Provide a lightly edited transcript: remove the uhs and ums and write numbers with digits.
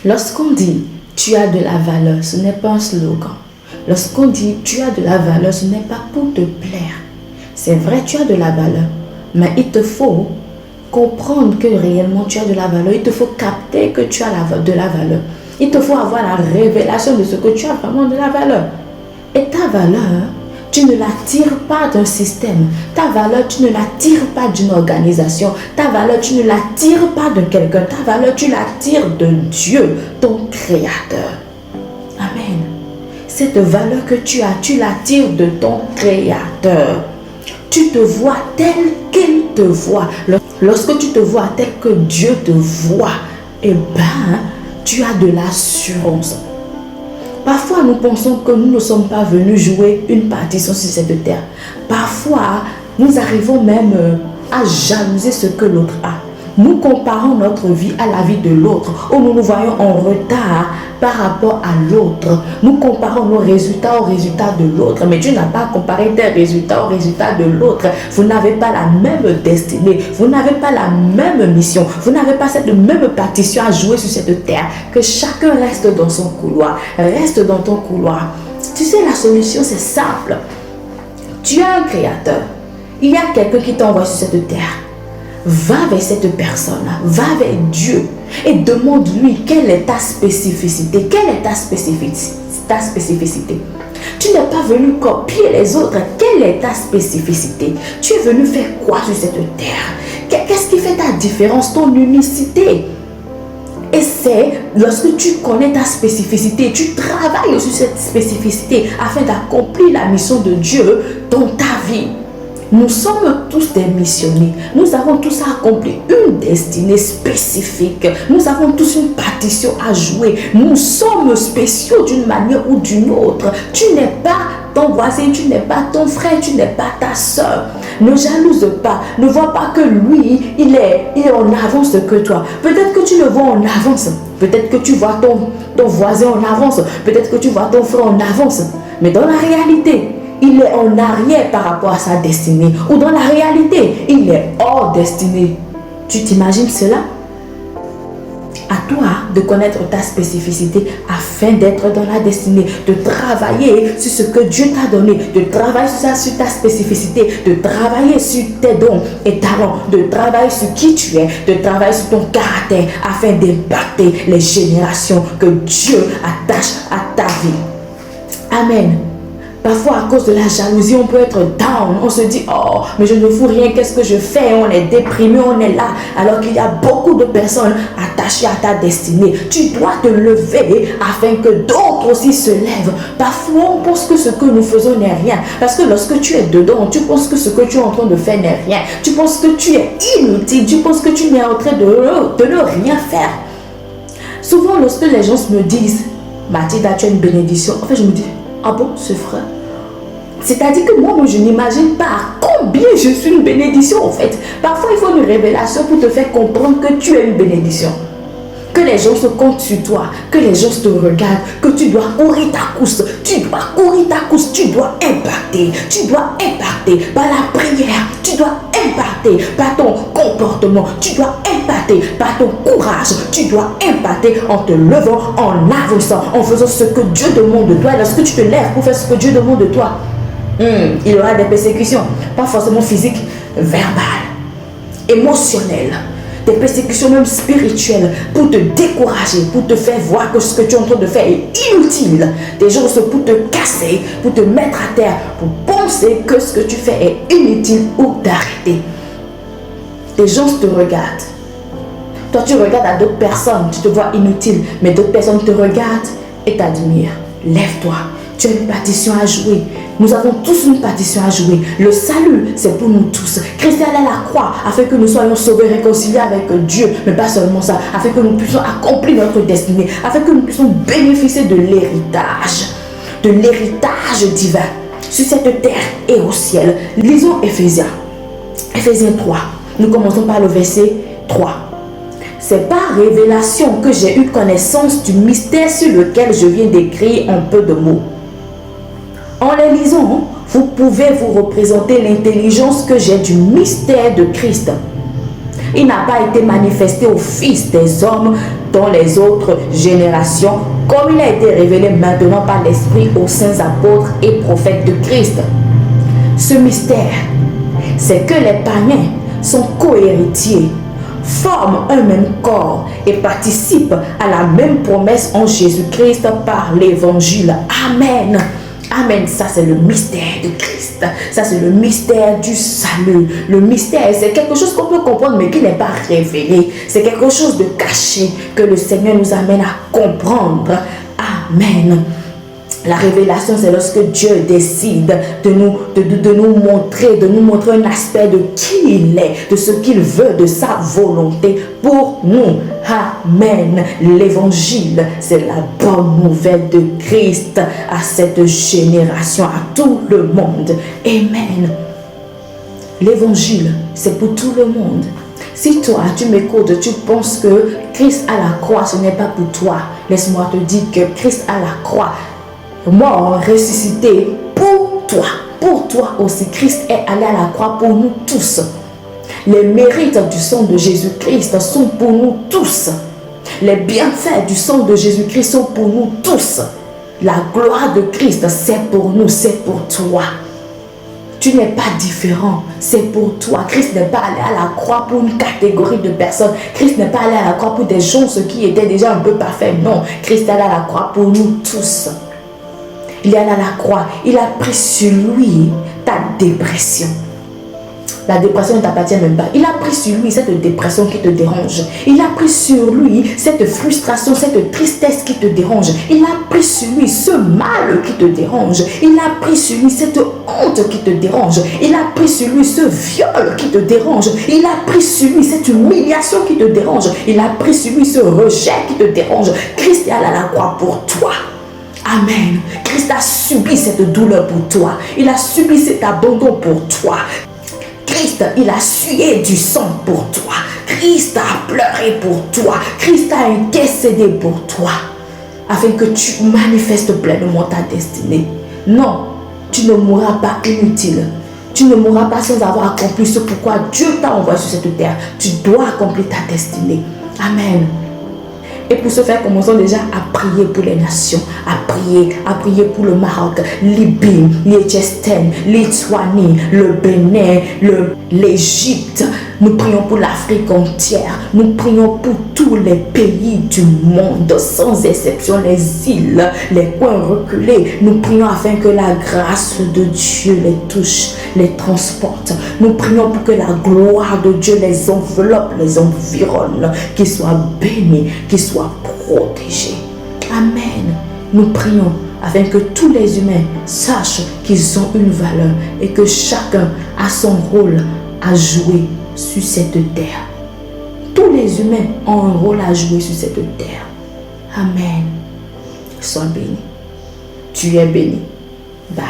Lorsqu'on dit tu as de la valeur, ce n'est pas un slogan. Lorsqu'on dit tu as de la valeur, ce n'est pas pour te plaire. C'est vrai, tu as de la valeur, mais il te faut comprendre que réellement tu as de la valeur. Il te faut capter que tu as de la valeur. Il te faut avoir la révélation de ce que tu as vraiment de la valeur. Et ta valeur, tu ne la tires pas d'un système. Ta valeur, tu ne la tires pas d'une organisation. Ta valeur, tu ne la tires pas de quelqu'un. Ta valeur, tu la tires de Dieu, ton Créateur. Amen. Cette valeur que tu as, tu la tires de ton Créateur. Tu te vois tel qu'il te voit. Lorsque tu te vois tel que Dieu te voit, eh bien, tu as de l'assurance. Parfois, nous pensons que nous ne sommes pas venus jouer une partition sur cette terre. Parfois, nous arrivons même à jalouser ce que l'autre a. Nous comparons notre vie à la vie de l'autre, ou nous nous voyons en retard par rapport à l'autre. Nous comparons nos résultats aux résultats de l'autre, mais Dieu n'a pas comparé tes résultats aux résultats de l'autre. Vous n'avez pas la même destinée, vous n'avez pas la même mission, vous n'avez pas cette même partition à jouer sur cette terre. Que chacun reste dans son couloir, reste dans ton couloir. Tu sais, la solution c'est simple. Tu as un créateur, il y a quelqu'un qui t'envoie sur cette terre. Va vers cette personne, va vers Dieu et demande-lui quelle est ta spécificité. Quelle est ta spécificité? Tu n'es pas venu copier les autres. Quelle est ta spécificité? Tu es venu faire quoi sur cette terre? Qu'est-ce qui fait ta différence, ton unicité? Et c'est lorsque tu connais ta spécificité, tu travailles sur cette spécificité afin d'accomplir la mission de Dieu dans ta vie. Nous sommes tous des missionnaires. Nous avons tous accompli une destinée spécifique. Nous avons tous une partition à jouer. Nous sommes spéciaux d'une manière ou d'une autre. Tu n'es pas ton voisin, tu n'es pas ton frère, tu n'es pas ta soeur. Ne jalouse pas. Ne vois pas que lui, il est en avance que toi. Peut-être que tu le vois en avance. Peut-être que tu vois ton voisin en avance. Peut-être que tu vois ton frère en avance. Mais dans la réalité, il est en arrière par rapport à sa destinée. Ou dans la réalité, il est hors destinée. Tu t'imagines cela? À toi de connaître ta spécificité afin d'être dans la destinée, de travailler sur ce que Dieu t'a donné, de travailler sur ta spécificité, de travailler sur tes dons et talents, de travailler sur qui tu es, de travailler sur ton caractère afin d'impacter les générations que Dieu attache à ta vie. Amen. Parfois, à cause de la jalousie, on peut être down. On se dit, oh, mais je ne fous rien, qu'est-ce que je fais? On est déprimé, on est là. Alors qu'il y a beaucoup de personnes attachées à ta destinée. Tu dois te lever afin que d'autres aussi se lèvent. Parfois, on pense que ce que nous faisons n'est rien. Parce que lorsque tu es dedans, tu penses que ce que tu es en train de faire n'est rien. Tu penses que tu es inutile. Tu penses que tu n'es en train de ne rien faire. Souvent, lorsque les gens me disent, Mathilde, tu as une bénédiction. En fait, je me dis, ah bon, c'est vrai? C'est-à-dire que moi, je n'imagine pas à combien je suis une bénédiction en fait. Parfois, il faut une révélation pour te faire comprendre que tu es une bénédiction. Que les gens se comptent sur toi, que les gens te regardent, que tu dois courir ta course, tu dois impacter par la prière, tu dois impacter par ton comportement, tu dois impacter par ton courage, tu dois impacter en te levant, en avançant, en faisant ce que Dieu demande de toi. Et lorsque tu te lèves pour faire ce que Dieu demande de toi, il y aura des persécutions, pas forcément physiques, verbales, émotionnelles. Des persécutions même spirituelles pour te décourager, pour te faire voir que ce que tu es en train de faire est inutile. Des gens pour te casser, pour te mettre à terre, pour penser que ce que tu fais est inutile ou d'arrêter. Des gens te regardent. Toi, tu regardes à d'autres personnes, tu te vois inutile, mais d'autres personnes te regardent et t'admirent. Lève-toi, tu as une partition à jouer. Nous avons tous une partition à jouer. Le salut, c'est pour nous tous. Christ est allé à la croix afin que nous soyons sauvés, réconciliés avec Dieu. Mais pas seulement ça, afin que nous puissions accomplir notre destinée, afin que nous puissions bénéficier de l'héritage divin sur cette terre et au ciel. Lisons Éphésiens 3. Nous commençons par le verset 3. C'est par révélation que j'ai eu connaissance du mystère sur lequel je viens d'écrire en peu de mots. En les lisant, vous pouvez vous représenter l'intelligence que j'ai du mystère de Christ. Il n'a pas été manifesté aux fils des hommes dans les autres générations, comme il a été révélé maintenant par l'Esprit aux saints apôtres et prophètes de Christ. Ce mystère, c'est que les païens sont co-héritiers, forment un même corps et participent à la même promesse en Jésus-Christ par l'évangile. Amen. Amen. Ça, c'est le mystère de Christ. Ça, c'est le mystère du salut. Le mystère, c'est quelque chose qu'on peut comprendre, mais qui n'est pas révélé. C'est quelque chose de caché que le Seigneur nous amène à comprendre. Amen. La révélation, c'est lorsque Dieu décide de nous montrer un aspect de qui il est, de ce qu'il veut, de sa volonté pour nous. Amen. L'évangile, c'est la bonne nouvelle de Christ à cette génération, à tout le monde. Amen. L'évangile, c'est pour tout le monde. Si toi, tu m'écoutes, tu penses que Christ à la croix, ce n'est pas pour toi. Laisse-moi te dire que Christ à la croix, mort, ressuscité pour toi aussi. Christ est allé à la croix pour nous tous. Les mérites du sang de Jésus-Christ sont pour nous tous. Les bienfaits du sang de Jésus-Christ sont pour nous tous. La gloire de Christ, c'est pour nous, c'est pour toi. Tu n'es pas différent, c'est pour toi. Christ n'est pas allé à la croix pour une catégorie de personnes. Christ n'est pas allé à la croix pour des gens qui étaient déjà un peu parfaits. Non, Christ est allé à la croix pour nous tous. Il est allé à la croix. Il a pris sur lui ta dépression. La dépression ne t'appartient même pas. Il a pris sur lui cette dépression qui te dérange. Il a pris sur lui cette frustration, cette tristesse qui te dérange. Il a pris sur lui ce mal qui te dérange. Il a pris sur lui cette honte qui te dérange. Il a pris sur lui ce viol qui te dérange. Il a pris sur lui cette humiliation qui te dérange. Il a pris sur lui ce rejet qui te dérange. Christ est allé à la croix pour toi. Amen. Christ a subi cette douleur pour toi. Il a subi cet abandon pour toi. Christ, il a sué du sang pour toi. Christ a pleuré pour toi. Christ a intercédé pour toi. Afin que tu manifestes pleinement ta destinée. Non, tu ne mourras pas inutile. Tu ne mourras pas sans avoir accompli ce pourquoi Dieu t'a envoyé sur cette terre. Tu dois accomplir ta destinée. Amen. Et pour ce faire, commençons déjà à prier pour les nations, à prier pour le Maroc, Libye, Liechtenstein, Lituanie, le Bénin, l'Égypte. Nous prions pour l'Afrique entière. Nous prions pour tous les pays du monde, sans exception, les îles, les coins reculés. Nous prions afin que la grâce de Dieu les touche, les transporte. Nous prions pour que la gloire de Dieu les enveloppe, les environne, qu'ils soient bénis, qu'ils soient protégés. Amen. Nous prions afin que tous les humains sachent qu'ils ont une valeur et que chacun a son rôle à jouer sur cette terre. Tous les humains ont un rôle à jouer sur cette terre. Amen. Sois béni. Tu es béni. Bye.